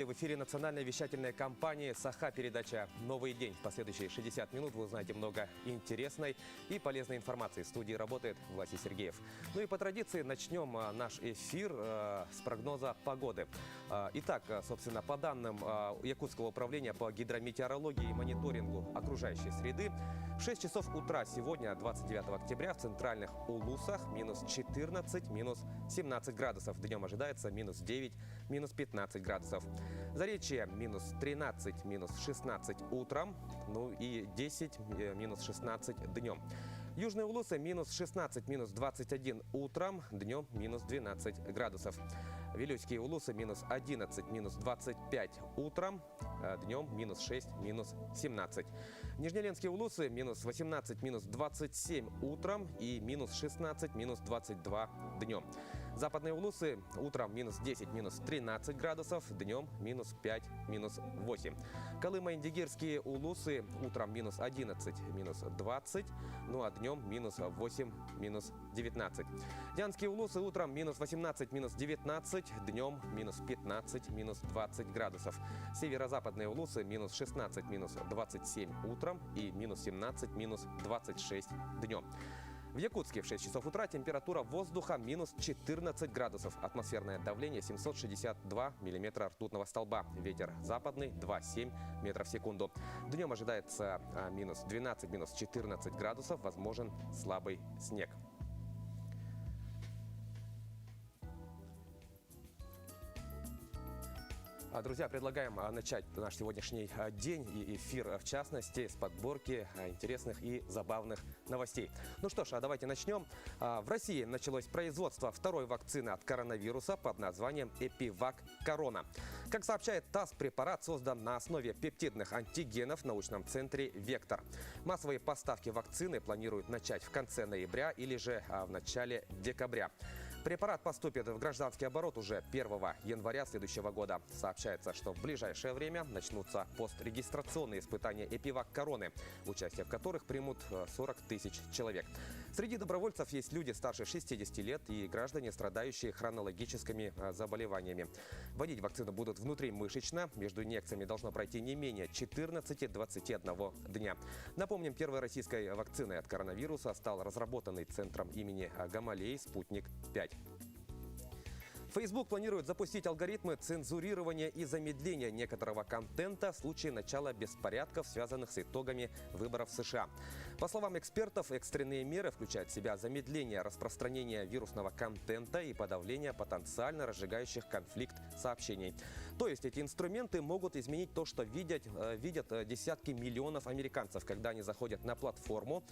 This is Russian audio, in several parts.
В эфире национальной вещательной компании «Саха» передача «Новый день». В последующие 60 минут вы узнаете много интересной и полезной информации. В студии работает Власий Сергеев. Ну и по традиции начнем наш эфир с прогноза погоды. Итак, собственно, по данным Якутского управления по гидрометеорологии и мониторингу окружающей среды, в 6 часов утра сегодня, 29 октября, в центральных Улусах минус 14, минус 17 градусов. Днем ожидается минус 9, минус 15 градусов. Заречье минус 13, минус 16 утром, ну и 10, минус 16 днем. Южные Улусы минус 16, минус 21 утром, днем минус 12 градусов. Вилюйские Улусы минус 11, минус 25 утром, днем минус 6, минус 17. Нижнеленские Улусы минус 18, минус 27 утром и минус 16, минус 22 днем. Западные Улусы утром минус 10, минус 13 градусов, днем минус 5, минус 8. Колымо-Индигирские Улусы утром минус 11, минус 20, ну а днем минус 8, минус 19. Дианские Улусы утром минус 18, минус 19, днем минус 15, минус 20 градусов. Северо-западные Улусы минус 16, минус 27 утром и минус 17, минус 26 днем. В Якутске в 6 часов утра температура воздуха минус 14 градусов. Атмосферное давление 762 миллиметра ртутного столба. Ветер западный 2,7 метров в секунду. Днем ожидается минус 12, минус 14 градусов. Возможен слабый снег. Друзья, предлагаем начать наш сегодняшний день и эфир, в частности, с подборки интересных и забавных новостей. Ну что ж, давайте начнем. В России началось производство второй вакцины от коронавируса под названием «Эпивак Корона». Как сообщает ТАСС, препарат создан на основе пептидных антигенов в научном центре «Вектор». Массовые поставки вакцины планируют начать в конце ноября или же в начале декабря. Препарат поступит в гражданский оборот уже 1 января следующего года. Сообщается, что в ближайшее время начнутся пострегистрационные испытания «Эпивак Короны», участие в которых примут 40 тысяч человек. Среди добровольцев есть люди старше 60 лет и граждане, страдающие хронологическими заболеваниями. Вводить вакцину будут внутримышечно. Между инъекциями должно пройти не менее 14-21 дня. Напомним, первой российской вакциной от коронавируса стал разработанный центром имени Гамалеи «Спутник-5». Facebook планирует запустить алгоритмы цензурирования и замедления некоторого контента в случае начала беспорядков, связанных с итогами выборов в США. По словам экспертов, экстренные меры включают в себя замедление распространения вирусного контента и подавление потенциально разжигающих конфликт сообщений. То есть эти инструменты могут изменить то, что видят десятки миллионов американцев, когда они заходят на платформу,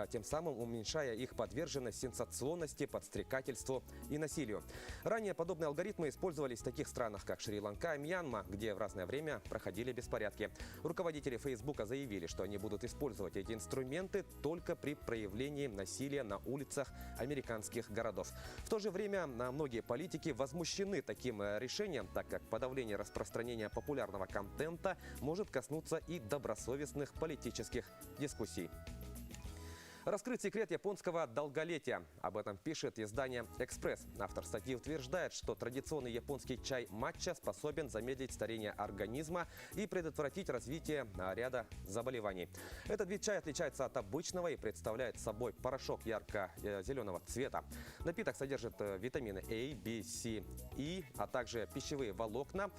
тем самым уменьшая их подверженность сенсационности, подстрекательству и насилию. Ранее подобные алгоритмы использовались в таких странах, как Шри-Ланка и Мьянма, где в разное время проходили беспорядки. Руководители Фейсбука заявили, что они будут использовать эти инструменты только при проявлении насилия на улицах американских городов. В то же время многие политики возмущены таким решением, так как подавление распространения популярного контента может коснуться и добросовестных политических дискуссий. Раскрыть секрет японского долголетия. Об этом пишет издание «Экспресс». Автор статьи утверждает, что традиционный японский чай матча способен замедлить старение организма и предотвратить развитие ряда заболеваний. Этот вид чая отличается от обычного и представляет собой порошок ярко-зеленого цвета. Напиток содержит витамины А, В, С, И, а также пищевые волокна,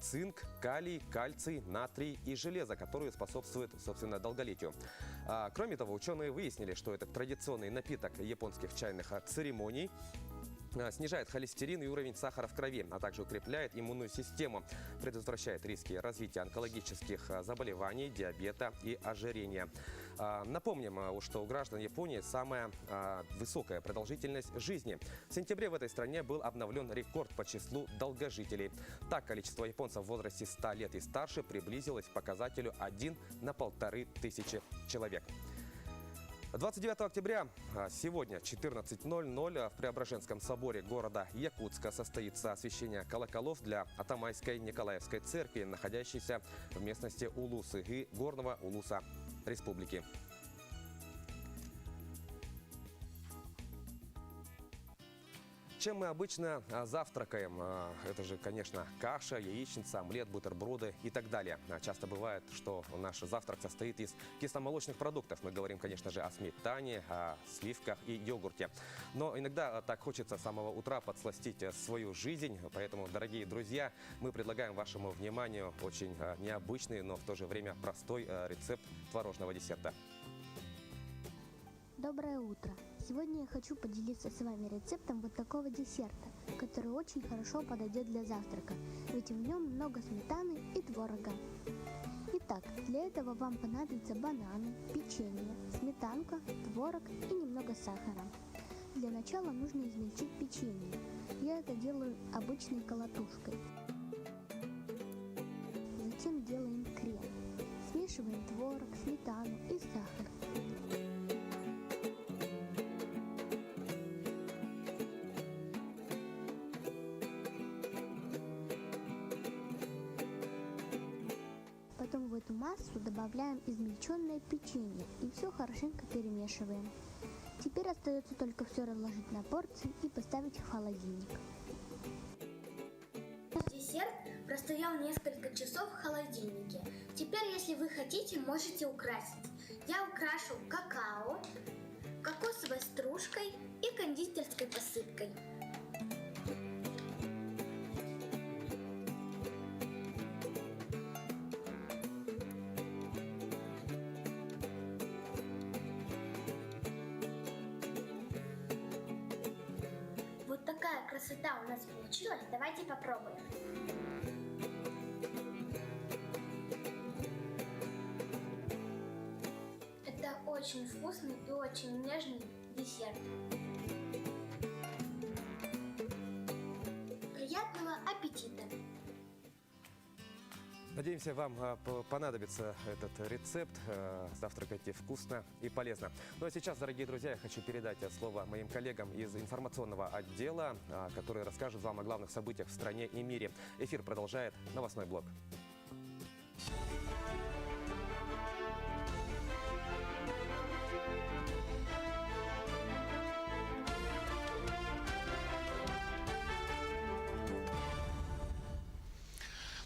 цинк, калий, кальций, натрий и железо, которые способствуют, собственно, долголетию. Кроме того, ученые выяснили, что это традиционный напиток японских чайных церемоний. Снижает холестерин и уровень сахара в крови, а также укрепляет иммунную систему, предотвращает риски развития онкологических заболеваний, диабета и ожирения. Напомним, что у граждан Японии самая высокая продолжительность жизни. В сентябре в этой стране был обновлен рекорд по числу долгожителей. Так, количество японцев в возрасте 100 лет и старше приблизилось к показателю 1 на 1500 человек. 29 октября, сегодня, 14:00, в Преображенском соборе города Якутска состоится освящение колоколов для Атамайской Николаевской церкви, находящейся в местности Улусы и Горного Улуса Республики. Чем мы обычно завтракаем? Это же, конечно, каша, яичница, омлет, бутерброды и так далее. Часто бывает, что наш завтрак состоит из кисломолочных продуктов. Мы говорим, конечно же, о сметане, о сливках и йогурте. Но иногда так хочется с самого утра подсластить свою жизнь. Поэтому, дорогие друзья, мы предлагаем вашему вниманию очень необычный, но в то же время простой рецепт творожного десерта. Доброе утро! Сегодня я хочу поделиться с вами рецептом вот такого десерта, который очень хорошо подойдет для завтрака, ведь в нем много сметаны и творога. Итак, для этого вам понадобятся бананы, печенье, сметанка, творог и немного сахара. Для начала нужно измельчить печенье. Я это делаю обычной колотушкой. Затем делаем крем. Смешиваем творог, сметану и сахар. Потом в эту массу добавляем измельченное печенье и все хорошенько перемешиваем. Теперь остается только все разложить на порции и поставить в холодильник. Десерт простоял несколько часов в холодильнике. Теперь, если вы хотите, можете украсить. Я украшу какао, кокосовой стружкой и кондитерской посыпкой. Вот такая красота у нас получилась. Давайте попробуем. Это очень вкусный и очень нежный десерт. Приятного аппетита! Надеемся, вам понадобится этот рецепт. Завтракайте вкусно и полезно. Ну а сейчас, дорогие друзья, я хочу передать слово моим коллегам из информационного отдела, которые расскажут вам о главных событиях в стране и мире. Эфир продолжает новостной блок.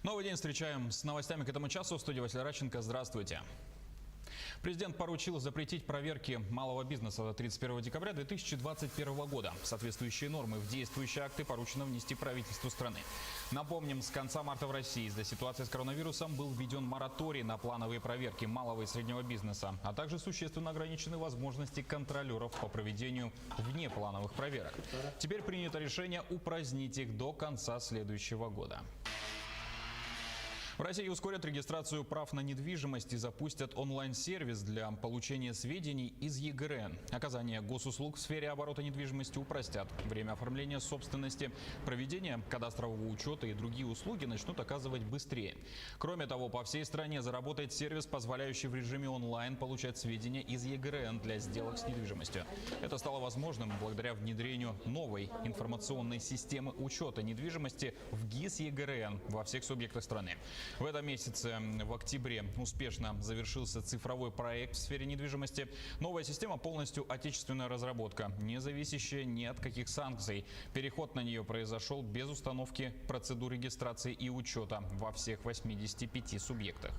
Новый день встречаем с новостями к этому часу. В студии Василий Радченко. Здравствуйте. Президент поручил запретить проверки малого бизнеса до 31 декабря 2021 года. Соответствующие нормы в действующие акты поручено внести правительству страны. Напомним, с конца марта в России из-за ситуации с коронавирусом был введен мораторий на плановые проверки малого и среднего бизнеса, а также существенно ограничены возможности контролеров по проведению внеплановых проверок. Теперь принято решение упразднить их до конца следующего года. В России ускорят регистрацию прав на недвижимость и запустят онлайн-сервис для получения сведений из ЕГРН. Оказание госуслуг в сфере оборота недвижимости упростят. Время оформления собственности, проведение кадастрового учета и другие услуги начнут оказывать быстрее. Кроме того, по всей стране заработает сервис, позволяющий в режиме онлайн получать сведения из ЕГРН для сделок с недвижимостью. Это стало возможным благодаря внедрению новой информационной системы учета недвижимости в ГИС ЕГРН во всех субъектах страны. В этом месяце, в октябре, успешно завершился цифровой проект в сфере недвижимости. Новая система полностью отечественная разработка, не зависящая ни от каких санкций. Переход на нее произошел без установки процедур регистрации и учета во всех 85 субъектах.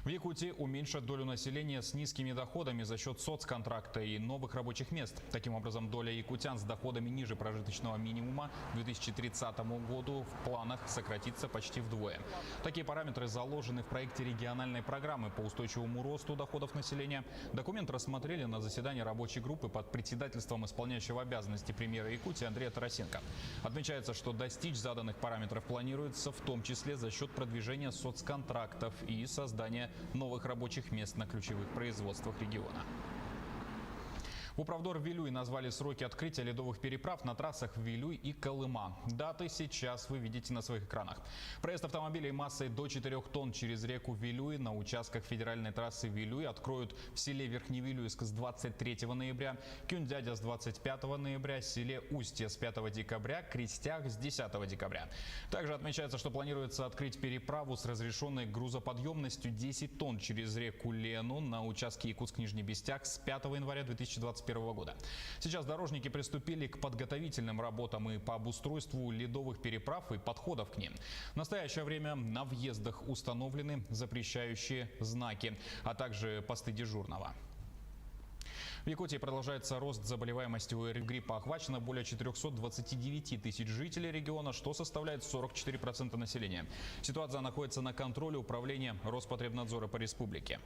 В Якутии уменьшат долю населения с низкими доходами за счет соцконтракта и новых рабочих мест. Таким образом, доля якутян с доходами ниже прожиточного минимума к 2030 году в планах сократится почти вдвое. Такие параметры заложены в проекте региональной программы по устойчивому росту доходов населения. Документ рассмотрели на заседании рабочей группы под председательством исполняющего обязанности премьера Якутии Андрея Тарасенко. Отмечается, что достичь заданных параметров планируется в том числе за счет продвижения соцконтрактов и создания новых рабочих мест на ключевых производствах региона. В Управдор Вилюй назвали сроки открытия ледовых переправ на трассах Вилюй и Колыма. Даты сейчас вы видите на своих экранах. Проезд автомобилей массой до 4 тонн через реку Вилюй на участках федеральной трассы Вилюй откроют в селе Верхневилюйск с 23 ноября, Кюндядя с 25 ноября, селе Устье с 5 декабря, Крестях с 10 декабря. Также отмечается, что планируется открыть переправу с разрешенной грузоподъемностью 10 тонн через реку Лену на участке Якутск-Нижний Бестяк с 5 января 2021 2021 года. Сейчас дорожники приступили к подготовительным работам и по обустройству ледовых переправ и подходов к ним. В настоящее время на въездах установлены запрещающие знаки, а также посты дежурного. В Якутии продолжается рост заболеваемости гриппа. Охвачено более 429 тысяч жителей региона, что составляет 44% населения. Ситуация находится на контроле управления Роспотребнадзора по республике.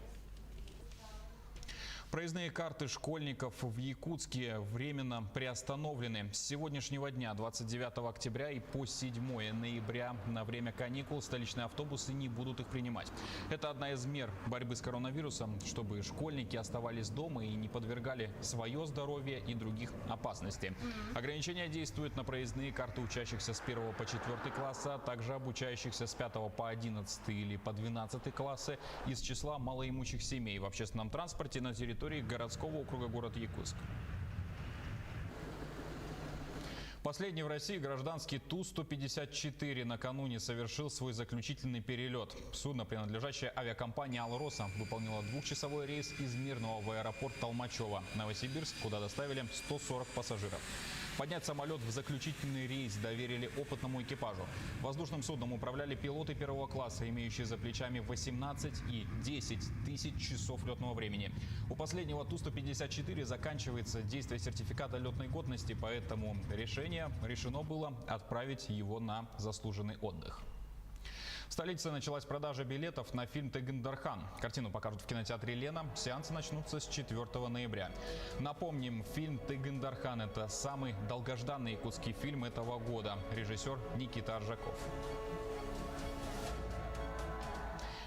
Проездные карты школьников в Якутске временно приостановлены. С сегодняшнего дня, 29 октября и по 7 ноября на время каникул столичные автобусы не будут их принимать. Это одна из мер борьбы с коронавирусом, чтобы школьники оставались дома и не подвергали свое здоровье и других опасности. Ограничения действуют на проездные карты учащихся с 1 по 4 класса, а также обучающихся с 5 по 11 или по 12 классы из числа малоимущих семей в общественном транспорте на территории городского округа город Якутск. Последний в России гражданский Ту-154 накануне совершил свой заключительный перелет. Судно, принадлежащее авиакомпании «Алроса», выполнило двухчасовой рейс из Мирного в аэропорт Толмачево, Новосибирск, куда доставили 140 пассажиров. Поднять самолет в заключительный рейс доверили опытному экипажу. Воздушным судном управляли пилоты первого класса, имеющие за плечами 18 и 10 тысяч часов летного времени. У последнего Ту-154 заканчивается действие сертификата летной годности, поэтому решено было отправить его на заслуженный отдых. В столице началась продажа билетов на фильм «Тыгын-Дархан». Картину покажут в кинотеатре «Лена». Сеансы начнутся с 4 ноября. Напомним, фильм «Тыгын-Дархан» – это самый долгожданный якутский фильм этого года. Режиссер Никита Аржаков.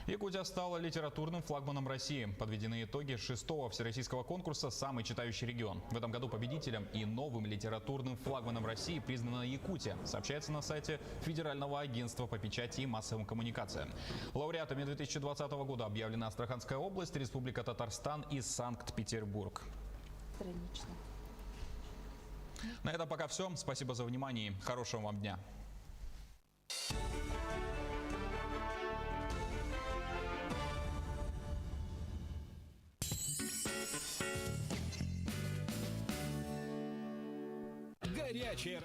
Якутия стала литературным флагманом России. Подведены итоги 6-го всероссийского конкурса «Самый читающий регион». В этом году победителем и новым литературным флагманом России признана Якутия, сообщается на сайте Федерального агентства по печати и массовым коммуникациям. Лауреатами 2020 года объявлена Астраханская область, Республика Татарстан и Санкт-Петербург. На этом пока все. Спасибо за внимание и хорошего вам дня. Горячая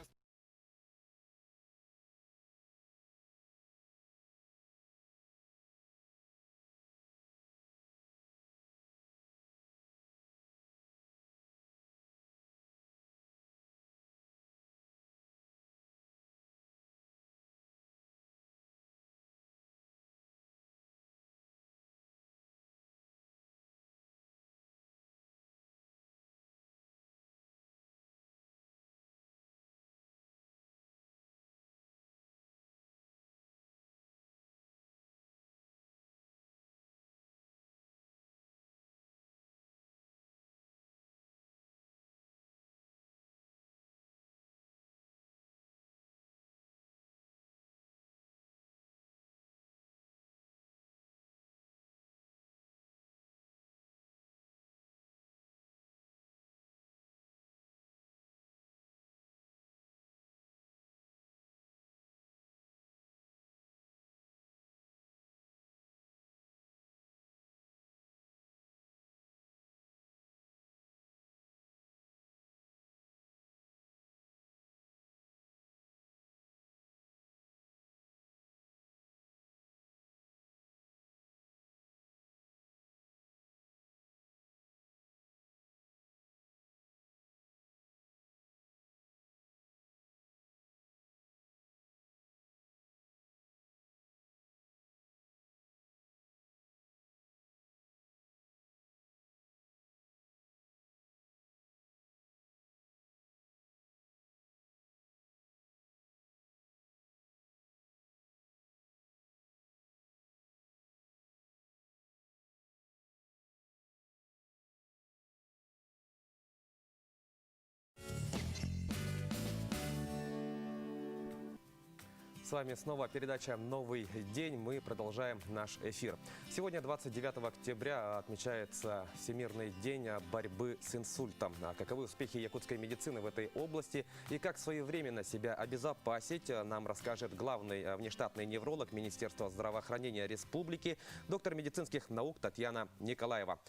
С вами снова передача «Новый день». Мы продолжаем наш эфир. Сегодня, 29 октября, отмечается Всемирный день борьбы с инсультом. Каковы успехи якутской медицины в этой области и как своевременно себя обезопасить, нам расскажет главный внештатный невролог Министерства здравоохранения Республики, доктор медицинских наук Татьяна Николаева.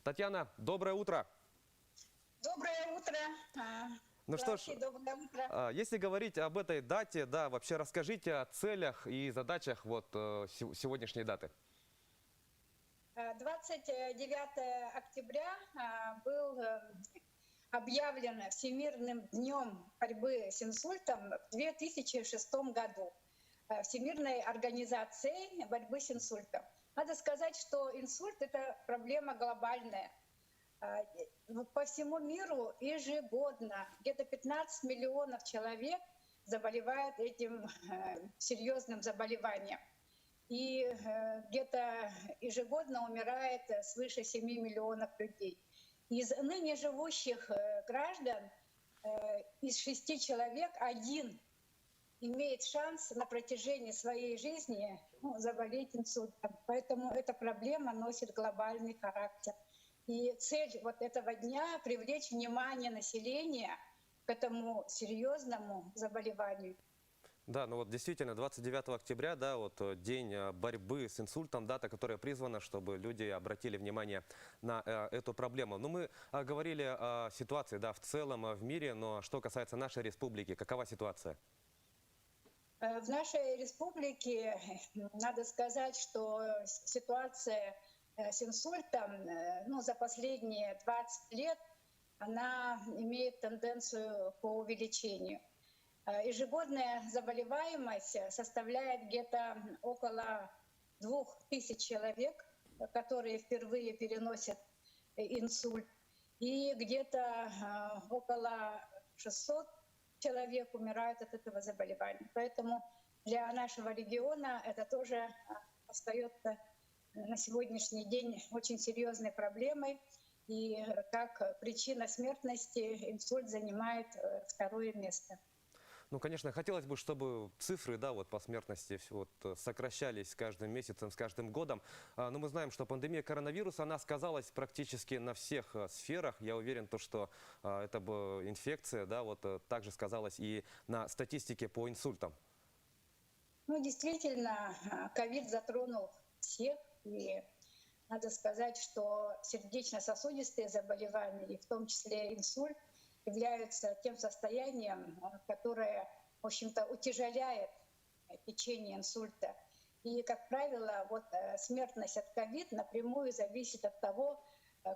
Татьяна, доброе утро! Доброе утро. Ну что ж, Доброе утро. если говорить об этой дате, да, вообще расскажите о целях и задачах вот сегодняшней даты. 29 октября был объявлен Всемирным днем борьбы с инсультом в 2006 году Всемирной организацией борьбы с инсультом. Надо сказать, что инсульт — это проблема глобальная. По всему миру ежегодно где-то 15 миллионов человек заболевают этим серьезным заболеванием. И где-то ежегодно умирает свыше 7 миллионов людей. Из ныне живущих граждан из 6 человек один имеет шанс на протяжении своей жизни заболеть инсультом. Поэтому эта проблема носит глобальный характер. И цель вот этого дня — привлечь внимание населения к этому серьезному заболеванию. Да, ну вот действительно, 29 октября, да, вот день борьбы с инсультом, дата, которая призвана, чтобы люди обратили внимание на эту проблему. Но мы говорили о ситуации, да, в целом в мире, но что касается нашей республики, какова ситуация? В нашей республике надо сказать, что ситуация с инсультом за последние 20 лет она имеет тенденцию по увеличению. Ежегодная заболеваемость составляет где-то около 2000 человек, которые впервые переносят инсульт, и где-то около 600 человек умирают от этого заболевания. Поэтому для нашего региона это тоже остается на сегодняшний день очень серьезной проблемой. И как причина смертности инсульт занимает второе место. Ну, конечно, хотелось бы, чтобы цифры, да, вот по смертности вот сокращались с каждым месяцем, с каждым годом. Но мы знаем, что пандемия коронавируса, она сказалась практически на всех сферах. Я уверен, что эта инфекция, да, вот также сказалась и на статистике по инсультам. Ну, действительно, ковид затронул всех. И надо сказать, что сердечно-сосудистые заболевания, и в том числе инсульт, являются тем состоянием, которое, в общем-то, утяжеляет течение инсульта. И, как правило, вот смертность от ковид напрямую зависит от того,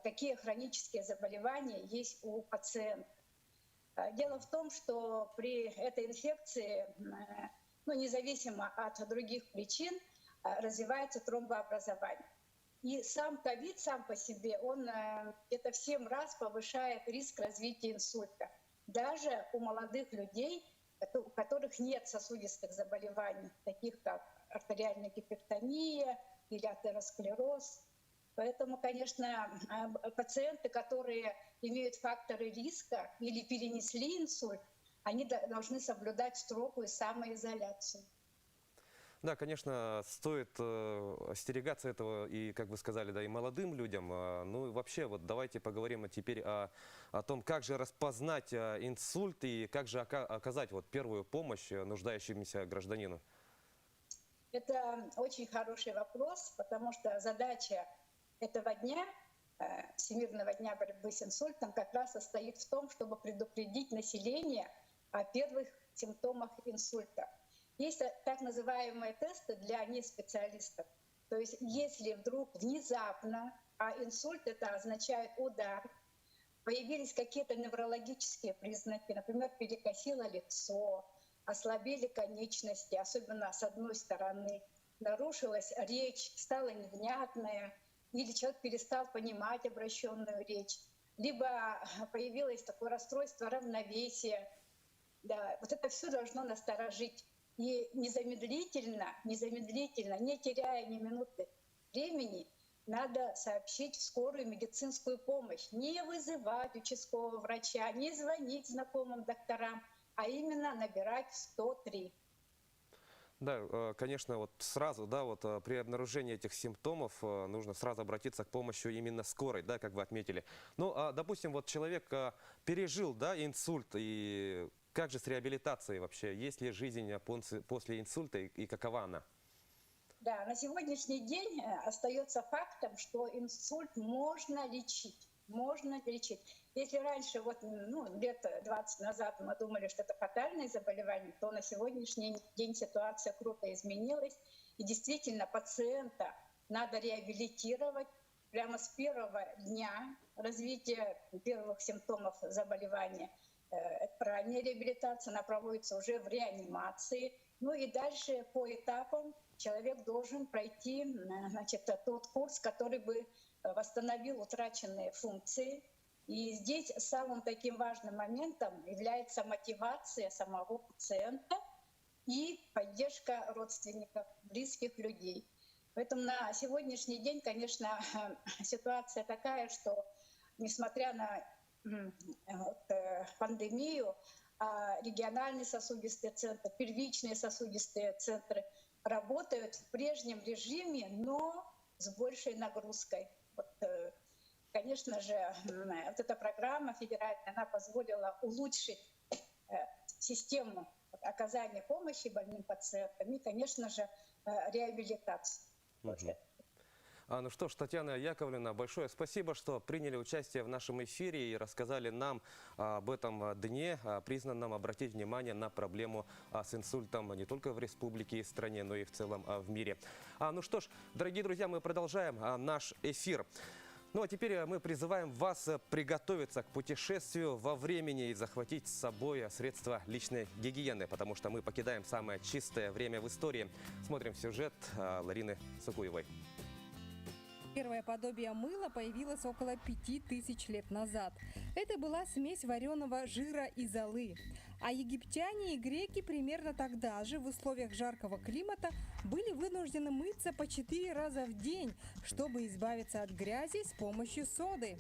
какие хронические заболевания есть у пациента. Дело в том, что при этой инфекции, независимо от других причин, развивается тромбообразование. И сам ковид сам по себе, он где-то в 7 раз повышает риск развития инсульта. Даже у молодых людей, у которых нет сосудистых заболеваний, таких как артериальная гипертония или атеросклероз. Поэтому, конечно, пациенты, которые имеют факторы риска или перенесли инсульт, они должны соблюдать строгую самоизоляцию. Да, конечно, стоит остерегаться этого и, как вы сказали, да, и молодым людям. Ну и вообще, вот давайте поговорим теперь о том, как же распознать инсульт и как же оказать вот первую помощь нуждающемуся гражданину. Это очень хороший вопрос, потому что задача этого дня, Всемирного дня борьбы с инсультом, как раз состоит в том, чтобы предупредить население о первых симптомах инсульта. Есть так называемые тесты для неспециалистов. То есть если вдруг внезапно, а инсульт это означает удар, появились какие-то неврологические признаки, например, перекосило лицо, ослабели конечности, особенно с одной стороны, нарушилась речь, стала невнятная, или человек перестал понимать обращенную речь, либо появилось такое расстройство равновесия. Да, вот это все должно насторожить. И незамедлительно, не теряя ни минуты времени, надо сообщить в скорую медицинскую помощь. Не вызывать участкового врача, не звонить знакомым докторам, а именно набирать 103. Да, конечно, вот сразу, да, вот при обнаружении этих симптомов нужно сразу обратиться к помощи именно скорой, да, как вы отметили. Ну, допустим, вот человек пережил, да, инсульт, и как же с реабилитацией вообще? Есть ли жизнь после инсульта и какова она? Да, на сегодняшний день остается фактом, что инсульт можно лечить. можно лечить. Если раньше, вот, лет 20 назад мы думали, что это фатальное заболевание, то на сегодняшний день ситуация круто изменилась. И действительно пациента надо реабилитировать прямо с первого дня развития первых симптомов заболевания. Это ранняя реабилитация, она проводится уже в реанимации. Ну и дальше по этапам человек должен пройти, значит, тот курс, который бы восстановил утраченные функции. И здесь самым таким важным моментом является мотивация самого пациента и поддержка родственников, близких людей. Поэтому на сегодняшний день, конечно, ситуация такая, что несмотря на пандемию, региональные сосудистые центры, первичные сосудистые центры работают в прежнем режиме, но с большей нагрузкой. Вот, конечно же, вот эта программа федеральная, она позволила улучшить систему оказания помощи больным пациентам и, конечно же, реабилитацию. Ну что ж, Татьяна Яковлевна, большое спасибо, что приняли участие в нашем эфире и рассказали нам об этом дне, признанном обратить внимание на проблему с инсультом не только в республике и стране, но и в целом в мире. Ну что ж, дорогие друзья, мы продолжаем наш эфир. Ну а теперь мы призываем вас приготовиться к путешествию во времени и захватить с собой средства личной гигиены, потому что мы покидаем самое чистое время в истории. Смотрим сюжет Ларины Сукуевой. Первое подобие мыла появилось около 5000 лет назад. Это была смесь вареного жира и золы. А египтяне и греки примерно тогда же в условиях жаркого климата были вынуждены мыться по 4 раза в день, чтобы избавиться от грязи с помощью соды.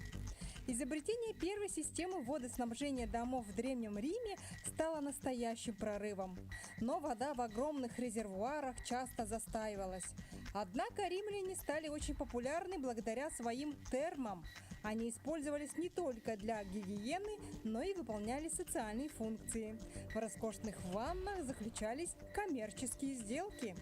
Изобретение первой системы водоснабжения домов в Древнем Риме стало настоящим прорывом. Но вода в огромных резервуарах часто застаивалась. Однако римляне стали очень популярны благодаря своим термам. Они использовались не только для гигиены, но и выполняли социальные функции. В роскошных ваннах заключались коммерческие сделки.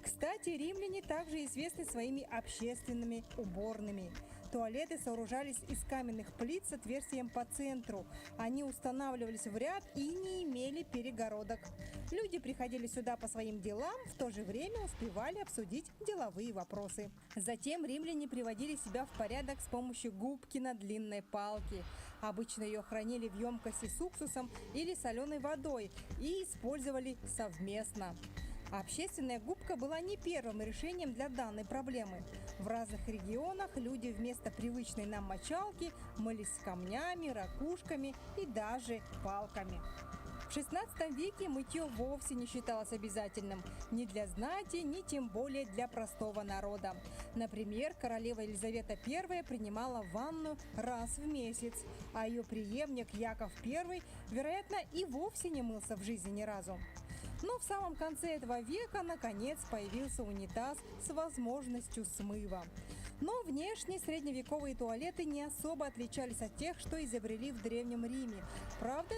Кстати, римляне также известны своими общественными уборными. Туалеты сооружались из каменных плит с отверстием по центру. Они устанавливались в ряд и не имели перегородок. Люди приходили сюда по своим делам, в то же время успевали обсудить деловые вопросы. Затем римляне приводили себя в порядок с помощью губки на длинной палке. Обычно ее хранили в емкости с уксусом или соленой водой и использовали совместно. Общественная губка была не первым решением для данной проблемы. В разных регионах люди вместо привычной нам мочалки мылись с камнями, ракушками и даже палками. В XVI веке мытье вовсе не считалось обязательным ни для знати, ни тем более для простого народа. Например, королева Елизавета I принимала ванну раз в месяц, а ее преемник Яков I, вероятно, и вовсе не мылся в жизни ни разу. Но в самом конце этого века, наконец, появился унитаз с возможностью смыва. Но внешне средневековые туалеты не особо отличались от тех, что изобрели в Древнем Риме. Правда,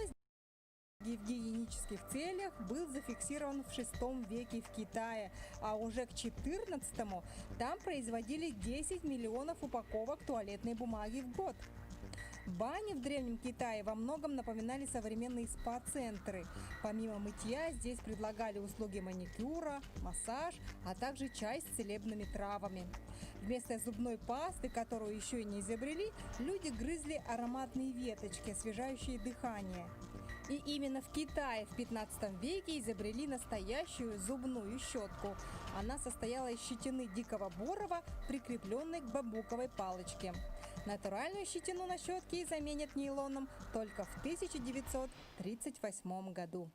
в гигиенических целях был зафиксирован в VI веке в Китае, а уже к XIV там производили 10 миллионов упаковок туалетной бумаги в год. Бани в Древнем Китае во многом напоминали современные спа-центры. Помимо мытья здесь предлагали услуги маникюра, массаж, а также чай с целебными травами. Вместо зубной пасты, которую еще и не изобрели, люди грызли ароматные веточки, освежающие дыхание. И именно в Китае в 15 веке изобрели настоящую зубную щетку. Она состояла из щетины дикого борова, прикрепленной к бамбуковой палочке. Натуральную щетину на щетке заменят нейлоном только в 1938 году.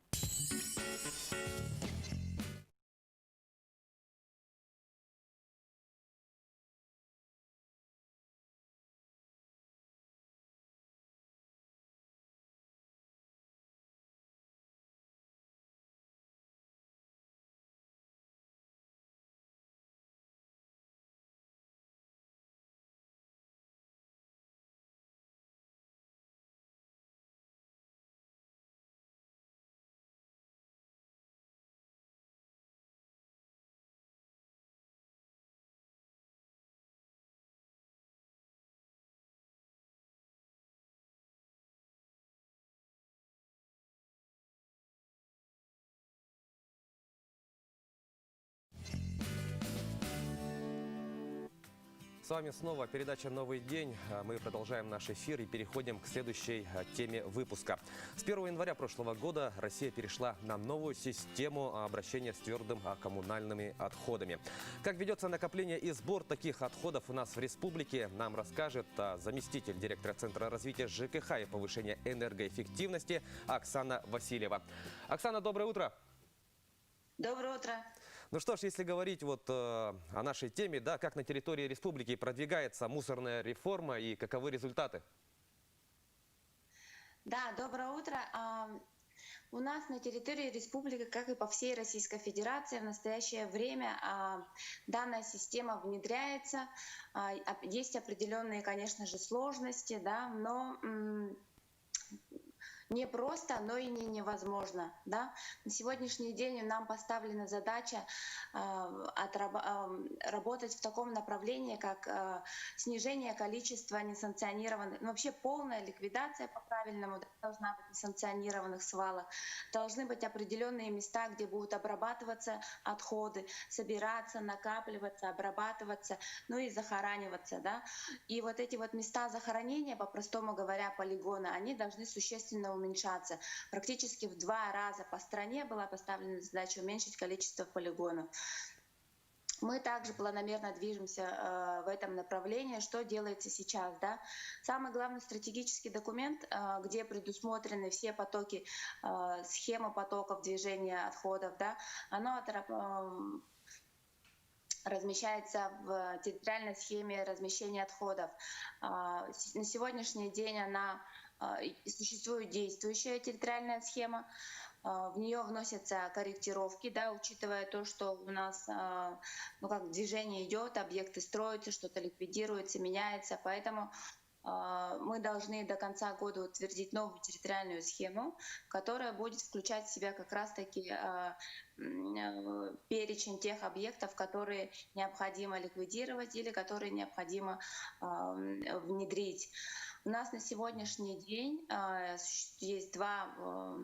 вами снова передача «Новый день». Мы продолжаем наш эфир и переходим к следующей теме выпуска. С 1 января прошлого года Россия перешла на новую систему обращения с твердым коммунальными отходами. Как ведется накопление и сбор таких отходов у нас в республике, нам расскажет заместитель директора Центра развития ЖКХ и повышения энергоэффективности Оксана Васильева. Оксана, доброе утро. Доброе утро. Ну что ж, если говорить о нашей теме, да, как на территории республики продвигается мусорная реформа и каковы результаты? Да, доброе утро. У нас на территории республики, как и по всей Российской Федерации, в настоящее время данная система внедряется. Есть определенные, конечно же, сложности, да, но не просто, но и не невозможно. Да? На сегодняшний день нам поставлена задача работать в таком направлении, как снижение количества несанкционированных, вообще полная ликвидация по-правильному должна быть несанкционированных свалок. Должны быть определенные места, где будут обрабатываться отходы, собираться, накапливаться, обрабатываться, ну и захораниваться. Да? И вот эти вот места захоронения, по-простому говоря, полигоны, они должны существенно уменьшаться. Практически в 2 раза по стране была поставлена задача уменьшить количество полигонов. Мы также планомерно движемся в этом направлении. Что делается сейчас? Да? Самый главный стратегический документ, где предусмотрены все потоки, схема потоков движения отходов, да, оно размещается в территориальной схеме размещения отходов. На сегодняшний день существует действующая территориальная схема. В нее вносятся корректировки, да, учитывая то, что у нас движение идет, объекты строятся, что-то ликвидируется, меняется. Поэтому мы должны до конца года утвердить новую территориальную схему, которая будет включать в себя как раз-таки перечень тех объектов, которые необходимо ликвидировать или которые необходимо внедрить. У нас на сегодняшний день есть 2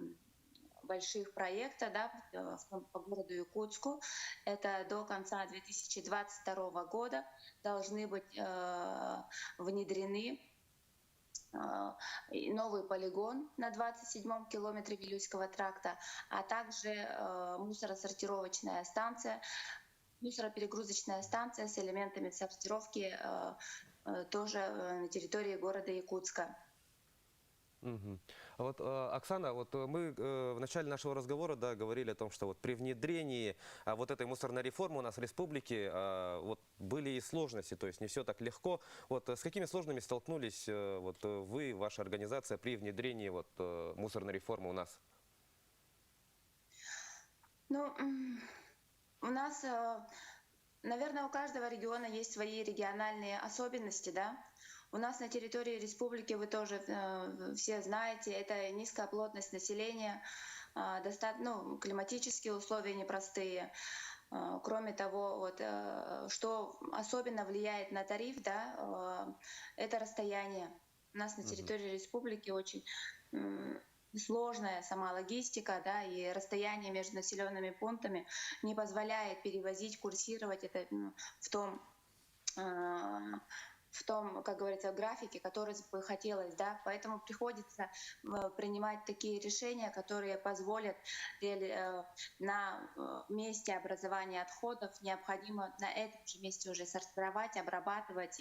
больших проекта, да, по городу Якутску. Это до конца 2022 года должны быть внедрены новый полигон на 27-м километре Вилюйского тракта, а также мусоросортировочная станция, мусороперегрузочная станция с элементами сортировки тоже на территории города Якутска. Угу. Вот, Оксана, вот мы в начале нашего разговора, да, говорили о том, что вот при внедрении вот этой мусорной реформы у нас в республике вот были и сложности, то есть не все так легко. Вот с какими сложностями столкнулись вот вы, ваша организация при внедрении вот мусорной реформы у нас? Ну, у нас, наверное, у каждого региона есть свои региональные особенности, да. У нас на территории республики, вы тоже все знаете, это низкая плотность населения, климатические условия непростые. Кроме того, вот, что особенно влияет на тариф, да, это расстояние. У нас на территории республики очень сложная сама логистика, да, и расстояние между населенными пунктами не позволяет перевозить, курсировать это в том, как говорится, графике, который бы хотелось, да, поэтому приходится принимать такие решения, которые позволят на месте образования отходов необходимо на этом же месте уже сортировать, обрабатывать,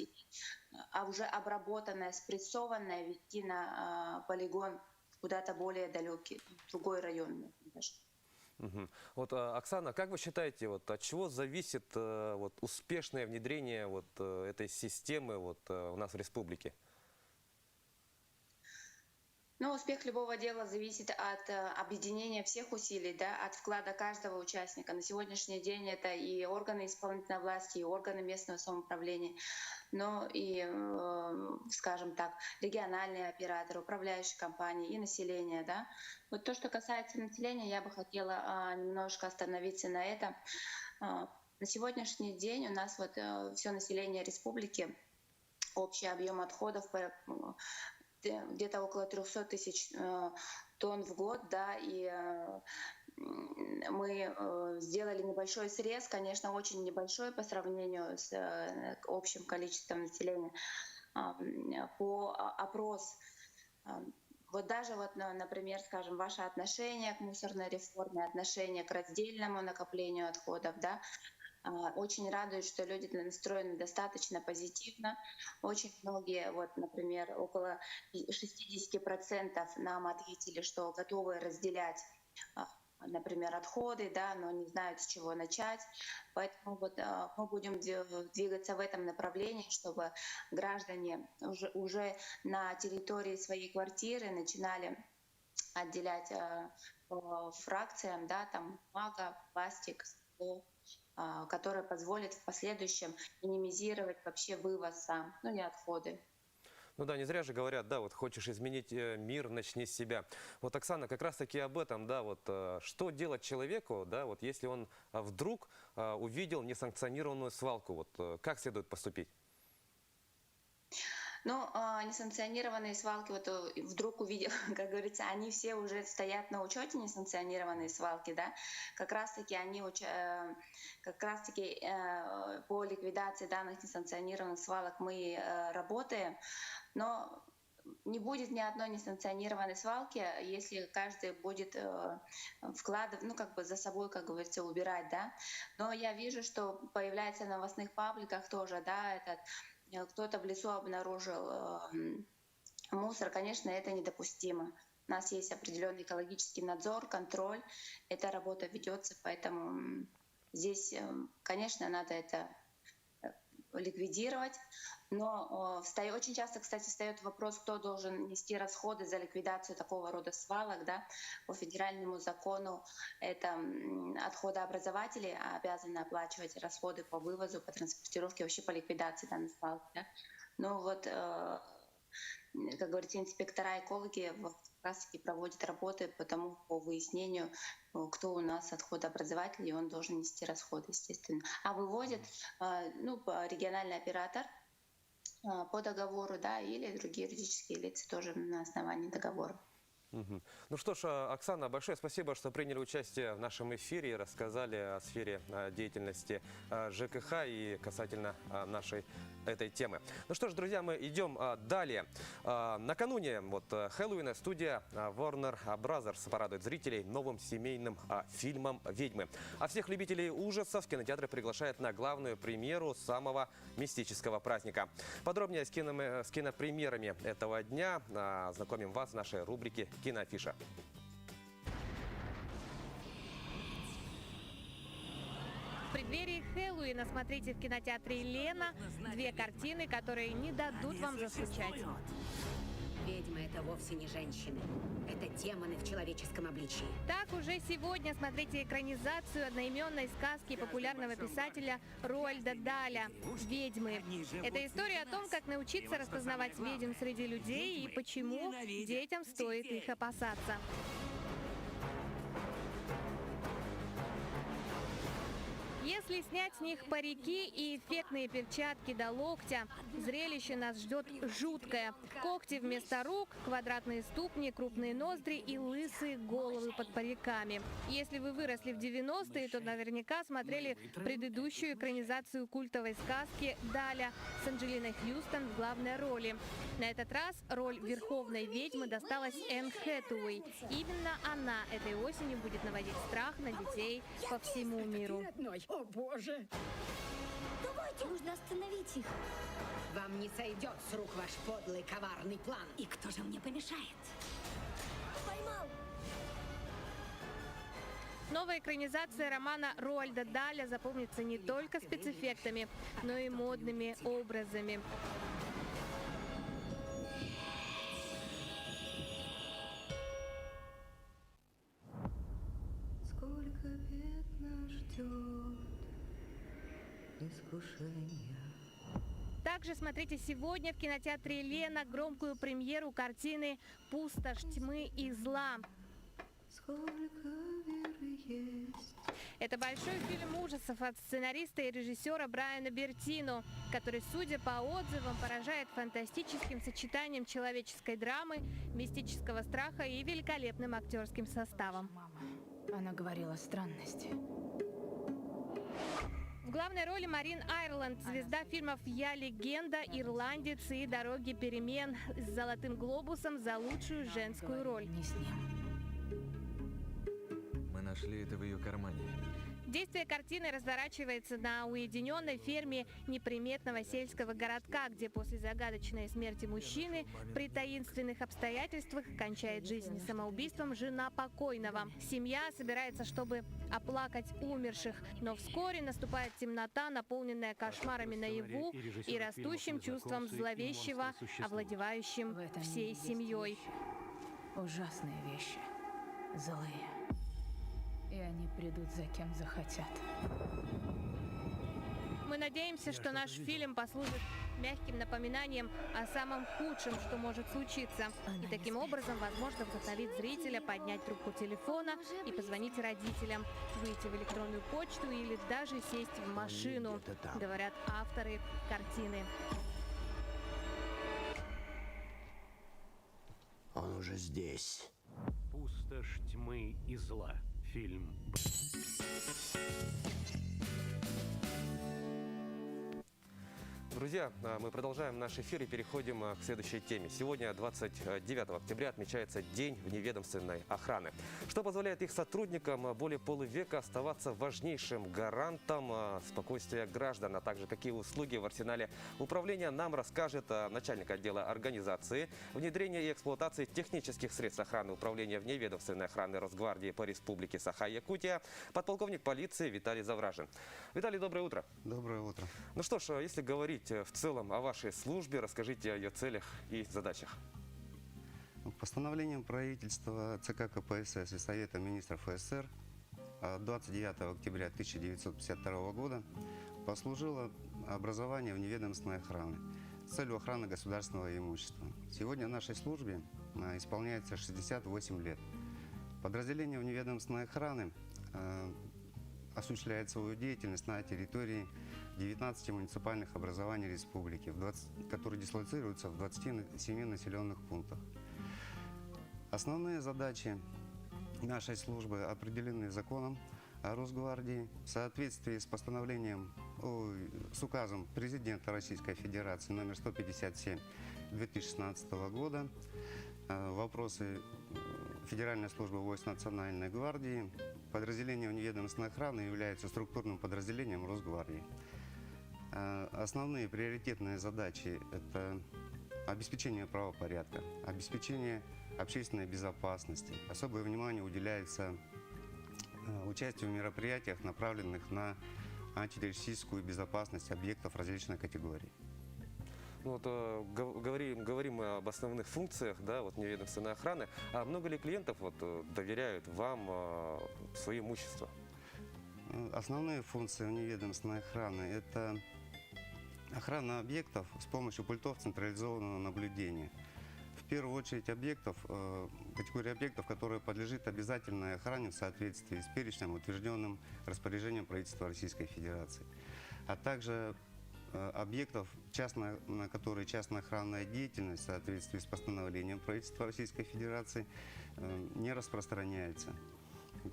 а уже обработанное, спрессованное везти на полигон куда-то более далекий, в другой район даже. Угу. Вот, Оксана, как вы считаете, вот, от чего зависит вот, успешное внедрение вот, этой системы вот, у нас в республике? Ну, успех любого дела зависит от объединения всех усилий, да, от вклада каждого участника. На сегодняшний день это и органы исполнительной власти, и органы местного самоуправления, но и, скажем так, региональные операторы, управляющие компании и население. Да. Вот то, что касается населения, я бы хотела немножко остановиться на этом. На сегодняшний день у нас вот все население республики, общий объем отходов где-то около 300 тысяч тонн в год, да, и мы сделали небольшой срез, конечно, очень небольшой по сравнению с общим количеством населения, по опрос. Вот даже, например, скажем, ваше отношение к мусорной реформе, отношение к раздельному накоплению отходов, да, очень радует, что люди настроены достаточно позитивно. Очень многие, вот, например, около 60% нам ответили, что готовы разделять, например, отходы, да, но не знают, с чего начать. Поэтому вот, мы будем двигаться в этом направлении, чтобы граждане уже на территории своей квартиры начинали отделять по фракциям, да, там бумага, пластик, стекло, которое позволит в последующем минимизировать вообще вывоз сам, ну и отходы. Ну да, не зря же говорят, да, вот хочешь изменить мир, начни с себя. Вот, Оксана, как раз-таки об этом, да, вот что делать человеку, да, вот если он вдруг увидел несанкционированную свалку, вот как следует поступить? Ну, несанкционированные свалки, вот вдруг увидел, как говорится, они все уже стоят на учете, несанкционированные свалки, да, как раз-таки они, по ликвидации данных несанкционированных свалок мы работаем, но не будет ни одной несанкционированной свалки, если каждый будет вкладывать, ну, как бы за собой, как говорится, убирать, да. Но я вижу, что появляется в новостных пабликах тоже, да, кто-то в лесу обнаружил мусор, конечно, это недопустимо. У нас есть определенный экологический надзор, контроль, эта работа ведется, поэтому здесь, конечно, надо это ликвидировать. Но очень часто, кстати, встает вопрос, кто должен нести расходы за ликвидацию такого рода свалок. Да? По федеральному закону это отходообразователи обязаны оплачивать расходы по вывозу, по транспортировке, вообще по ликвидации данной свалки. Да? Но вот, как говорится, инспектора, экологи как раз-таки проводят работы по выяснению, кто у нас отходообразователь, и он должен нести расходы, естественно. А вывозит региональный оператор по договору, да, или другие юридические лица тоже на основании договора. Ну что ж, Оксана, большое спасибо, что приняли участие в нашем эфире и рассказали о сфере деятельности ЖКХ и касательно нашей этой темы. Ну что ж, друзья, мы идем далее. Накануне Хэллоуина студия Warner Brothers порадует зрителей новым семейным фильмом «Ведьмы». А всех любителей ужасов кинотеатры приглашают на главную премьеру самого мистического праздника. Подробнее с кинопремьерами этого дня знакомим вас в нашей рубрике «Киноафиша». В преддверии Хэллоуина смотрите в кинотеатре «Лена» две картины, которые не дадут вам заскучать. Ведьмы — это вовсе не женщины. Это демоны в человеческом обличии. Так, уже сегодня смотрите экранизацию одноименной сказки популярного писателя Роальда Даля «Ведьмы». Это история о том, как научиться распознавать ведьм среди людей и почему детям стоит их опасаться. Если снять с них парики и эффектные перчатки до локтя, зрелище нас ждет жуткое. Когти вместо рук, квадратные ступни, крупные ноздри и лысые головы под париками. Если вы выросли в 90-е, то наверняка смотрели предыдущую экранизацию культовой сказки «Даля» с Анджелиной Хьюстон в главной роли. На этот раз роль верховной ведьмы досталась Энн Хэтэуэй. Именно она этой осенью будет наводить страх на детей по всему миру. О, Боже! Давайте, нужно остановить их. Вам не сойдет с рук ваш подлый, коварный план. И кто же мне помешает? Поймал! Новая экранизация романа Роальда Даля запомнится не только спецэффектами, но и модными образами. Сколько бед нас ждет искушения. Также смотрите сегодня в кинотеатре «Лена» громкую премьеру картины «Пустошь тьмы и зла». Сколько веры есть. Это большой фильм ужасов от сценариста и режиссера Брайана Бертино, который, судя по отзывам, поражает фантастическим сочетанием человеческой драмы, мистического страха и великолепным актерским составом. Она говорила странности. В главной роли Марин Айрланд, звезда фильмов «Я легенда», «Ирландец» и «Дороги перемен» с «Золотым глобусом» за лучшую женскую роль. Не с ним. Мы нашли это в ее кармане. Действие картины разворачивается на уединенной ферме неприметного сельского городка, где после загадочной смерти мужчины при таинственных обстоятельствах кончает жизнь самоубийством жена покойного. Семья собирается, чтобы оплакать умерших, но вскоре наступает темнота, наполненная кошмарами наяву и растущим чувством зловещего, овладевающим всей семьей. Ужасные вещи. Злые. И они придут за кем захотят. Мы надеемся, что наш фильм послужит мягким напоминанием о самом худшем, что может случиться. И таким образом, возможно, вдохновит зрителя поднять трубку телефона и позвонить родителям, выйти в электронную почту или даже сесть в машину, говорят авторы картины. Он уже здесь. «Пустошь тьмы и зла». Фильм. Друзья, мы продолжаем наш эфир и переходим к следующей теме. Сегодня, 29 октября, отмечается День вневедомственной охраны, что позволяет их сотрудникам более полувека оставаться важнейшим гарантом спокойствия граждан, а также какие услуги в арсенале управления нам расскажет начальник отдела организации, внедрения и эксплуатации технических средств охраны управления вневедомственной охраны Росгвардии по Республике Саха-Якутия, подполковник полиции Виталий Завражин. Виталий, доброе утро. Доброе утро. Ну что ж, если говорить в целом о вашей службе, расскажите о ее целях и задачах. Постановлением правительства ЦК КПСС и Совета министров СССР 29 октября 1952 года послужило образование вневедомственной охраны с целью охраны государственного имущества. Сегодня нашей службе исполняется 68 лет. Подразделение вневедомственной охраны осуществляет свою деятельность на территории 19 муниципальных образований республики, которые дислоцируются в 27 населенных пунктах. Основные задачи нашей службы определены законом о Росгвардии в соответствии с постановлением, с указом президента Российской Федерации номер 157 2016 года. Вопросы Федеральной службы войск Национальной гвардии. Подразделение вневедомственной охраны является структурным подразделением Росгвардии. Основные приоритетные задачи – это обеспечение правопорядка, обеспечение общественной безопасности. Особое внимание уделяется участию в мероприятиях, направленных на антитеррористическую безопасность объектов различной категории. Ну, вот, говорим мы об основных функциях, да, вот, вневедомственной охраны. А много ли клиентов доверяют вам свое имущество? Основные функции вневедомственной охраны – это охрана объектов с помощью пультов централизованного наблюдения. В первую очередь категория объектов, которая подлежит обязательной охране в соответствии с перечнем, утвержденным распоряжением правительства Российской Федерации, а также объектов, на которые частная охранная деятельность в соответствии с постановлением правительства Российской Федерации не распространяется.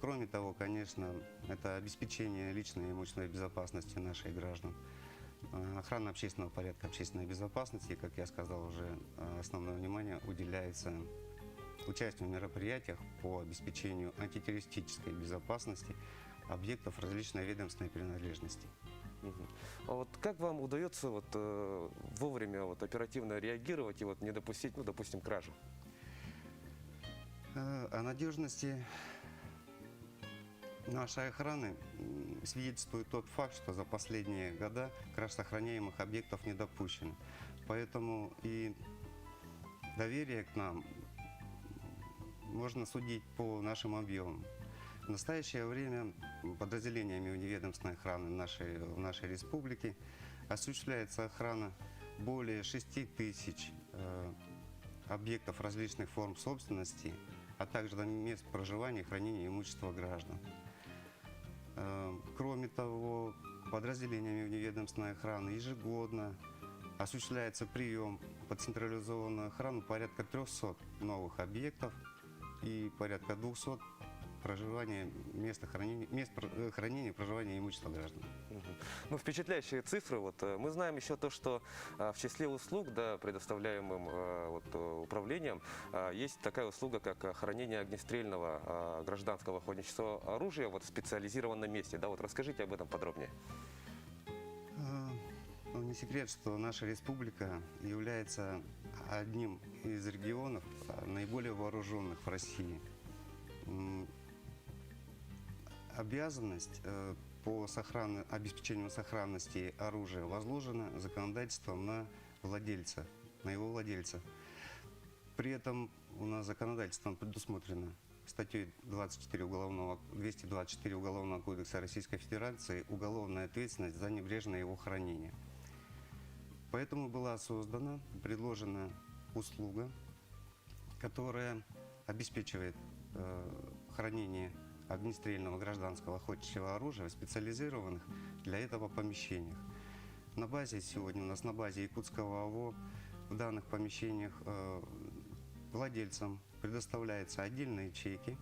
Кроме того, конечно, это обеспечение личной и имущественной безопасности наших граждан, охрана общественного порядка, общественной безопасности, как я сказал уже, основное внимание уделяется участию в мероприятиях по обеспечению антитеррористической безопасности объектов различной ведомственной принадлежности. А вот как вам удается вовремя оперативно реагировать и не допустить, допустим, кражи? О надежности нашей охраны свидетельствует тот факт, что за последние года краж сохраняемых объектов не допущено. Поэтому и доверие к нам можно судить по нашим объемам. В настоящее время подразделениями вневедомственной охраны в нашей республике осуществляется охрана более 6 тысяч объектов различных форм собственности, а также мест проживания и хранения имущества граждан. Кроме того, подразделениями вневедомственной охраны ежегодно осуществляется прием под централизованную охрану порядка 300 новых объектов и порядка 200 проживания, хранения и проживания имущества граждан. Ну, впечатляющие цифры. Вот, мы знаем еще то, что в числе услуг, да, предоставляемым управлением, есть такая услуга, как хранение огнестрельного гражданского охотничьего оружия в специализированном месте. Да, вот расскажите об этом подробнее. Ну, не секрет, что наша республика является одним из регионов наиболее вооруженных в России. Обязанность по обеспечению сохранности оружия возложена законодательством на владельца, на его владельца. При этом у нас законодательством предусмотрено статьей 224 Уголовного кодекса Российской Федерации уголовная ответственность за небрежное его хранение. Поэтому была создана, предложена услуга, которая обеспечивает хранение огнестрельного гражданского охотничьего оружия в специализированных для этого помещениях. Сегодня у нас на базе Якутского АВО в данных помещениях владельцам предоставляются отдельные ячейки,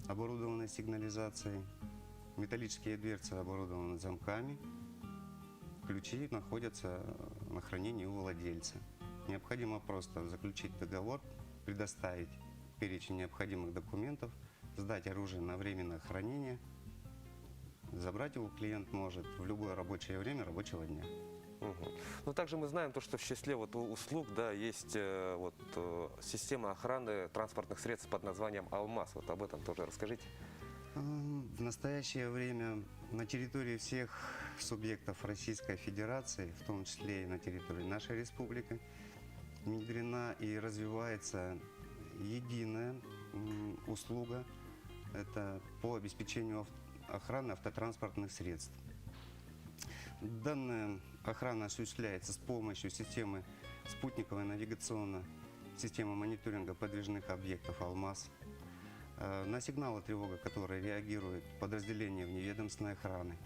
оборудованные сигнализацией, металлические дверцы оборудованы замками, ключи находятся на хранении у владельца. Необходимо просто заключить договор, предоставить перечень необходимых документов, сдать оружие на временное хранение. Забрать его клиент может в любое рабочее время рабочего дня. Но также мы знаем, что в числе услуг, да, есть система охраны транспортных средств под названием «Алмаз». Вот об этом тоже расскажите. В настоящее время на территории всех субъектов Российской Федерации, в том числе и на территории нашей республики, внедрена и развивается единая услуга. Это по обеспечению охраны автотранспортных средств. Данная охрана осуществляется с помощью системы спутниковой навигационной системы мониторинга подвижных объектов «Алмаз». На сигналы тревога, которые реагируют подразделения вневедомственной охраны.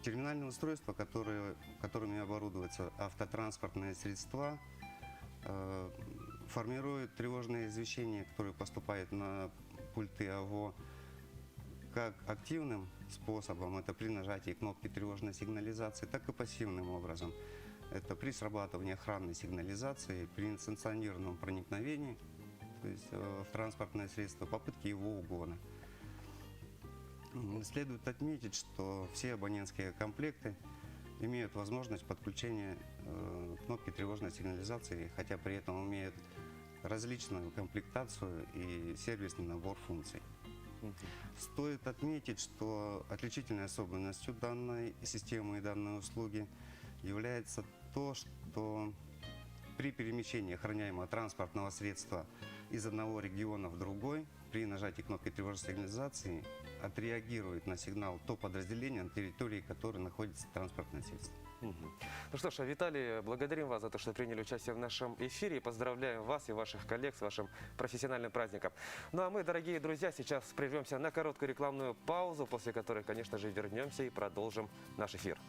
Терминальные устройства, которыми оборудуются автотранспортные средства, формируют тревожные извещения, которые поступают на пульты АВО как активным способом, это при нажатии кнопки тревожной сигнализации, так и пассивным образом. Это при срабатывании охранной сигнализации, при несанкционированном проникновении, то есть в транспортное средство, попытки его угона. Следует отметить, что все абонентские комплекты имеют возможность подключения кнопки тревожной сигнализации, хотя при этом имеют различную комплектацию и сервисный набор функций. Стоит отметить, что отличительной особенностью данной системы и данной услуги является то, что при перемещении охраняемого транспортного средства из одного региона в другой, при нажатии кнопки тревожной сигнализации отреагирует на сигнал то подразделение, на территории которой находится транспортное средство. Ну что ж, Виталий, благодарим вас за то, что приняли участие в нашем эфире и поздравляем вас и ваших коллег с вашим профессиональным праздником. Ну а мы, дорогие друзья, сейчас прервемся на короткую рекламную паузу, после которой, конечно же, вернемся и продолжим наш эфир.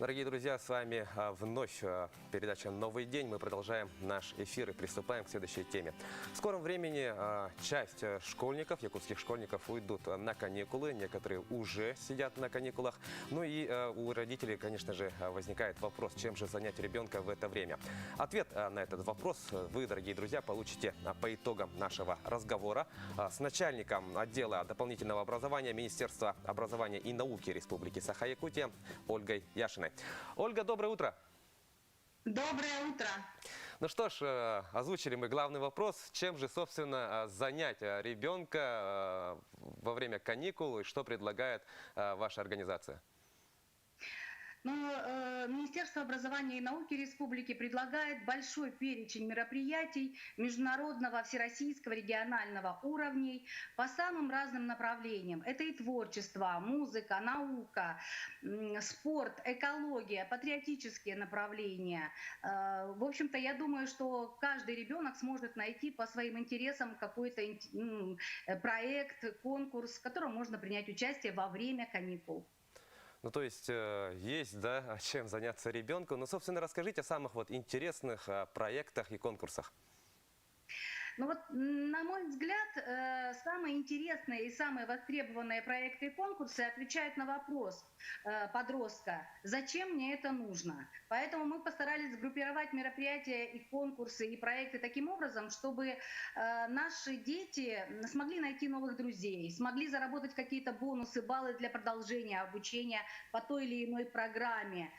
Дорогие друзья, с вами вновь передача «Новый день». Мы продолжаем наш эфир и приступаем к следующей теме. В скором времени часть школьников, якутских школьников, уйдут на каникулы. Некоторые уже сидят на каникулах. Ну и у родителей, конечно же, возникает вопрос, чем же занять ребенка в это время. Ответ на этот вопрос вы, дорогие друзья, получите по итогам нашего разговора с начальником отдела дополнительного образования Министерства образования и науки Республики Саха-Якутия Ольгой Яшиной. Ольга, доброе утро. Доброе утро. Ну что ж, озвучили мы главный вопрос. Чем же, собственно, занять ребенка во время каникул и что предлагает ваша организация? Министерство образования и науки Республики предлагает большой перечень мероприятий международного, всероссийского, регионального уровней по самым разным направлениям. Это и творчество, музыка, наука, спорт, экология, патриотические направления. В общем-то, я думаю, что каждый ребенок сможет найти по своим интересам какой-то проект, конкурс, в котором можно принять участие во время каникул. Ну, то есть, есть, да, чем заняться ребенку. Но, собственно, расскажите о самых интересных проектах и конкурсах. Ну вот, на мой взгляд, самые интересные и самые востребованные проекты и конкурсы отвечают на вопрос подростка, зачем мне это нужно. Поэтому мы постарались сгруппировать мероприятия и конкурсы, и проекты таким образом, чтобы наши дети смогли найти новых друзей, смогли заработать какие-то бонусы, баллы для продолжения обучения по той или иной программе,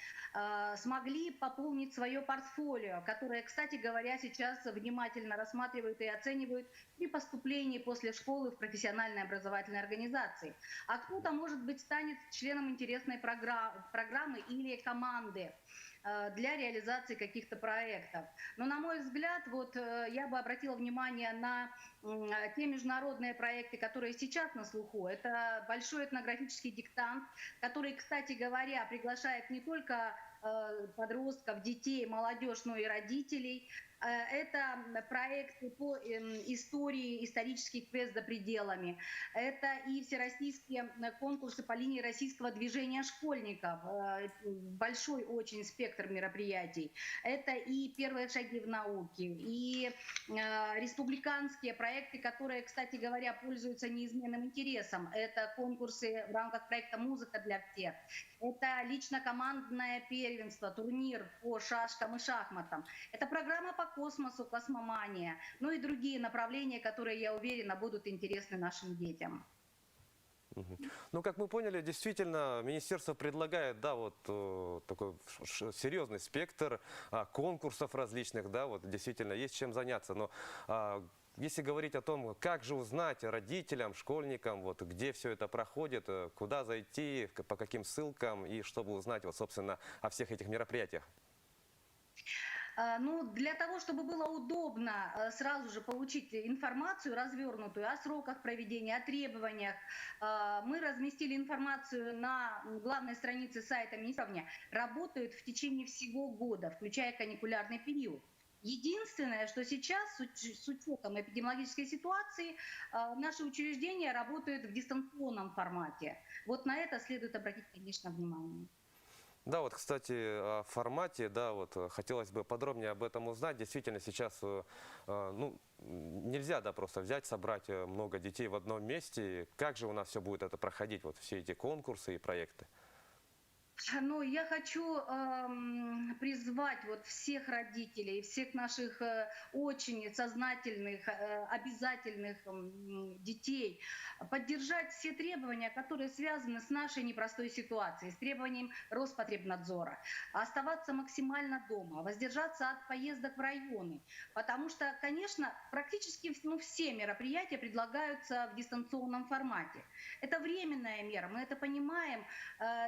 смогли пополнить свое портфолио, которое, кстати говоря, сейчас внимательно рассматривают и оценивают при поступлении после школы в профессиональной образовательной организации. А кто-то, может быть, станет членом интересной программы или команды для реализации каких-то проектов. Но, на мой взгляд, вот я бы обратила внимание на те международные проекты, которые сейчас на слуху. Это большой этнографический диктант, который, кстати говоря, приглашает не только подростков, детей, молодежь, но и родителей. Это проекты по истории, исторический квест за пределами. Это и всероссийские конкурсы по линии российского движения школьников. Большой очень спектр мероприятий. Это и первые шаги в науке, и республиканские проекты, которые, кстати говоря, пользуются неизменным интересом. Это конкурсы в рамках проекта «Музыка для всех». Это лично-командное первенство, турнир по шашкам и шахматам. Это программа по космосу, космомания, ну и другие направления, которые, я уверена, будут интересны нашим детям. Ну, как мы поняли, действительно, министерство предлагает, да, вот такой серьезный спектр конкурсов различных, да, вот действительно есть чем заняться. Но если говорить о том, как же узнать родителям, школьникам, вот, где все это проходит, куда зайти, по каким ссылкам и чтобы узнать, вот, собственно, о всех этих мероприятиях? Ну, для того, чтобы было удобно сразу же получить информацию развернутую о сроках проведения, о требованиях, мы разместили информацию на главной странице сайта Министерства. Работают в течение всего года, включая каникулярный период. Единственное, что сейчас с учетом эпидемиологической ситуации наши учреждения работают в дистанционном формате. Вот на это следует обратить, конечно, внимание. Да, вот, кстати, о формате, да, вот хотелось бы подробнее об этом узнать. Действительно, сейчас, ну, нельзя, да, просто взять, собрать много детей в одном месте. Как же у нас все будет это проходить, вот все эти конкурсы и проекты? Ну, я хочу призвать вот всех родителей, всех наших очень сознательных, обязательных детей поддержать все требования, которые связаны с нашей непростой ситуацией, с требованием Роспотребнадзора, оставаться максимально дома, воздержаться от поездок в районы, потому что, конечно, практически все мероприятия предлагаются в дистанционном формате. Это временная мера, мы это понимаем,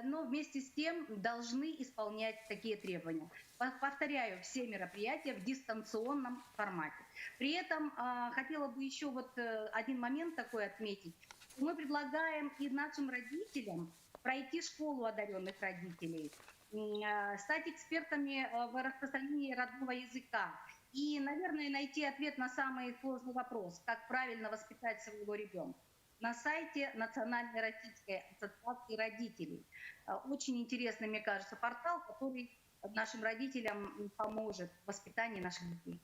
но вместе с тем должны исполнять такие требования. Повторяю, все мероприятия в дистанционном формате. При этом хотела бы еще вот один момент такой отметить. Мы предлагаем и нашим родителям пройти школу одаренных родителей, стать экспертами в распространении родного языка и, наверное, найти ответ на самый сложный вопрос, как правильно воспитать своего ребенка. на сайте Национальной российской ассоциации родителей. Очень интересный, мне кажется, портал, который нашим родителям поможет в воспитании наших детей.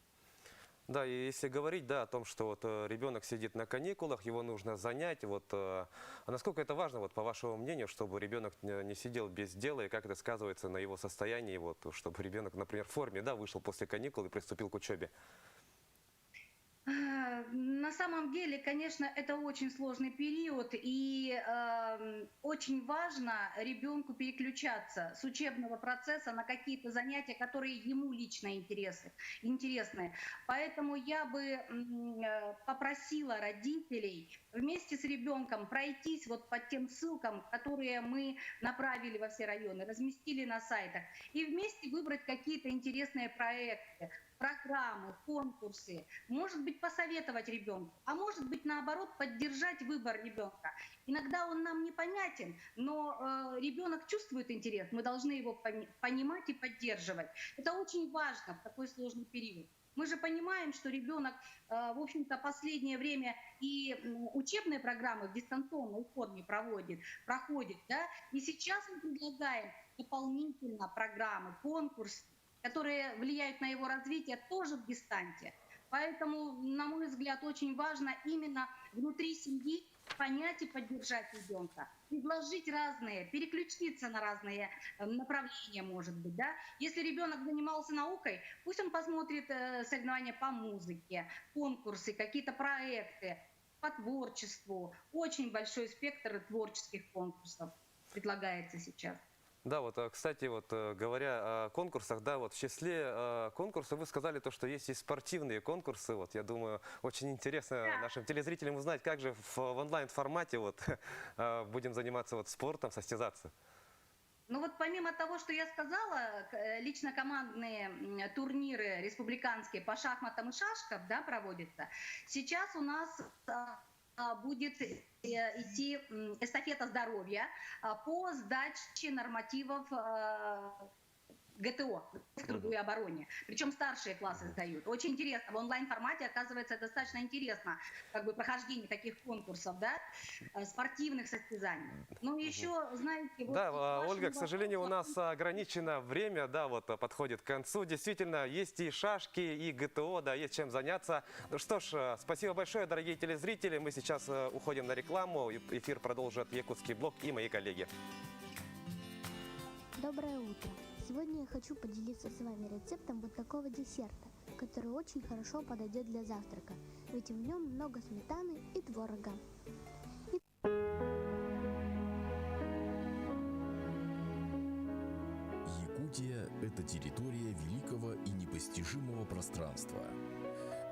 Да, и если говорить, да, о том, что вот ребенок сидит на каникулах, его нужно занять, вот, а насколько это важно, вот, по вашему мнению, чтобы ребенок не сидел без дела, и как это сказывается на его состоянии, вот, чтобы ребенок, например, в форме, да, вышел после каникул и приступил к учебе? На самом деле, конечно, это очень сложный период, и очень важно ребенку переключаться с учебного процесса на какие-то занятия, которые ему лично интересны. Поэтому я бы попросила родителей вместе с ребенком пройтись вот по тем ссылкам, которые мы направили во все районы, разместили на сайтах, и вместе выбрать какие-то интересные проекты, программы, конкурсы, может быть, посоветовать ребенку, а может быть, наоборот, поддержать выбор ребенка. Иногда он нам непонятен, но ребенок чувствует интерес, мы должны его понимать и поддерживать. Это очень важно в такой сложный период. Мы же понимаем, что ребенок, в общем-то, последнее время и учебные программы в дистанционной форме проходит, да? И сейчас мы предлагаем дополнительно программы, конкурсы, которые влияют на его развитие, тоже в дистанте. Поэтому, на мой взгляд, очень важно именно внутри семьи понять и поддержать ребенка, предложить разные, переключиться на разные направления, может быть, да. Если ребенок занимался наукой, пусть он посмотрит соревнования по музыке, конкурсы, какие-то проекты по творчеству. Очень большой спектр творческих конкурсов предлагается сейчас. Да, вот, кстати, вот говоря о конкурсах, да, вот в числе конкурсов вы сказали то, что есть и спортивные конкурсы. Вот, я думаю, очень интересно нашим телезрителям узнать, как же в онлайн-формате вот будем заниматься вот спортом, состязаться. Ну вот помимо того, что я сказала, лично командные турниры республиканские по шахматам и шашкам, да, проводятся. Сейчас у нас будет идти эстафета здоровья по сдаче нормативов ГТО в труду и обороне. Причем старшие классы сдают. Очень интересно. В онлайн-формате, оказывается, достаточно интересно как бы прохождение таких конкурсов, да, спортивных состязаний. Ну еще, знаете... Вот да, Ольга, к сожалению, у нас ограничено время, да, вот подходит к концу. Действительно, есть и шашки, и ГТО, да, есть чем заняться. Ну что ж, спасибо большое, дорогие телезрители. Мы сейчас уходим на рекламу. Эфир продолжит Якутский блог и мои коллеги. Доброе утро! Сегодня я хочу поделиться с вами рецептом вот такого десерта, который очень хорошо подойдет для завтрака, ведь в нем много сметаны и творога. Якутия – это территория великого и непостижимого пространства.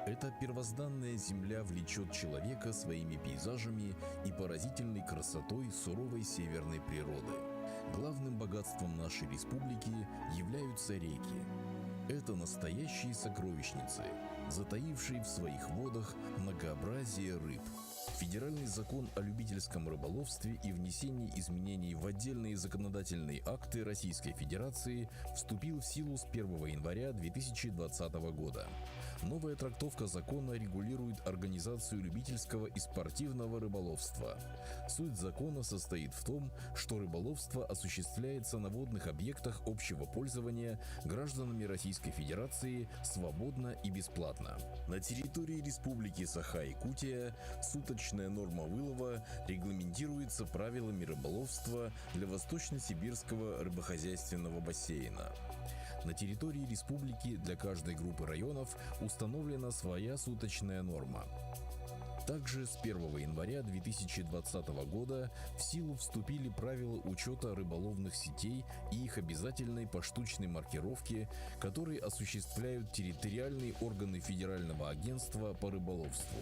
Эта первозданная земля влечет человека своими пейзажами и поразительной красотой суровой северной природы. Главным богатством нашей республики являются реки. Это настоящие сокровищницы, затаившие в своих водах многообразие рыб. Федеральный закон о любительском рыболовстве и внесении изменений в отдельные законодательные акты Российской Федерации вступил в силу с 1 января 2020 года. Новая трактовка закона регулирует организацию любительского и спортивного рыболовства. Суть закона состоит в том, что рыболовство осуществляется на водных объектах общего пользования гражданами Российской Федерации свободно и бесплатно. На территории Республики Саха-Якутия суточная норма вылова регламентируется правилами рыболовства для Восточно-Сибирского рыбохозяйственного бассейна. На территории республики для каждой группы районов установлена своя суточная норма. Также с 1 января 2020 года в силу вступили правила учета рыболовных сетей и их обязательной поштучной маркировки, которые осуществляют территориальные органы Федерального агентства по рыболовству.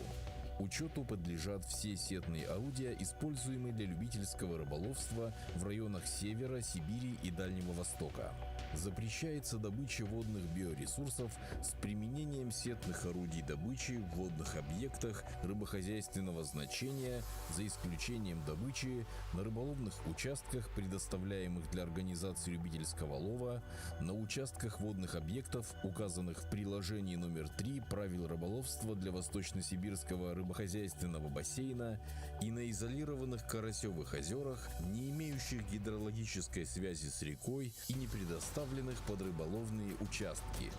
Учету подлежат все сетные орудия, используемые для любительского рыболовства в районах Севера, Сибири и Дальнего Востока. Запрещается добыча водных биоресурсов с применением сетных орудий добычи в водных объектах рыбохозяйственного значения, за исключением добычи на рыболовных участках, предоставляемых для организации любительского лова, на участках водных объектов, указанных в приложении номер 3 правил рыболовства для Восточно-Сибирского рыбохозяйственного бассейна и на изолированных Карасевых озерах, не имеющих гидрологической связи с рекой и не предоставленных под рыболовные участки.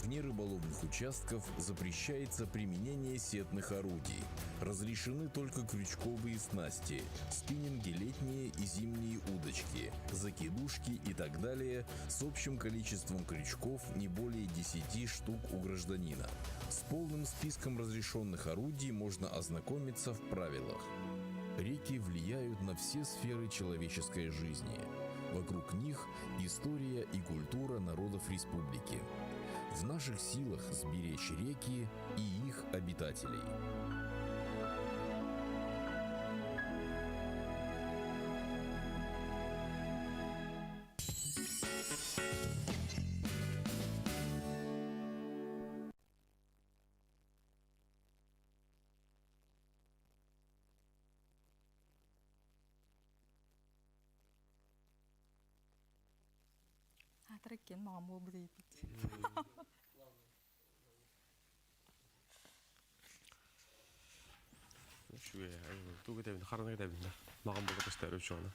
Вне рыболовных участков запрещается применение сетных орудий. Разрешены только крючковые снасти, спиннинги, летние и зимние удочки, закидушки и так далее с общим количеством крючков не более 10 штук у гражданина. С полным списком разрешенных орудий можно ознакомиться в правилах. Реки влияют на все сферы человеческой жизни. Вокруг них история и культура народов республики. В наших силах сберечь реки и их обитателей. Треккен маған ол дейді. Шуе, тугу дебин, харына дебин. Маған бұл кыстар өчөне.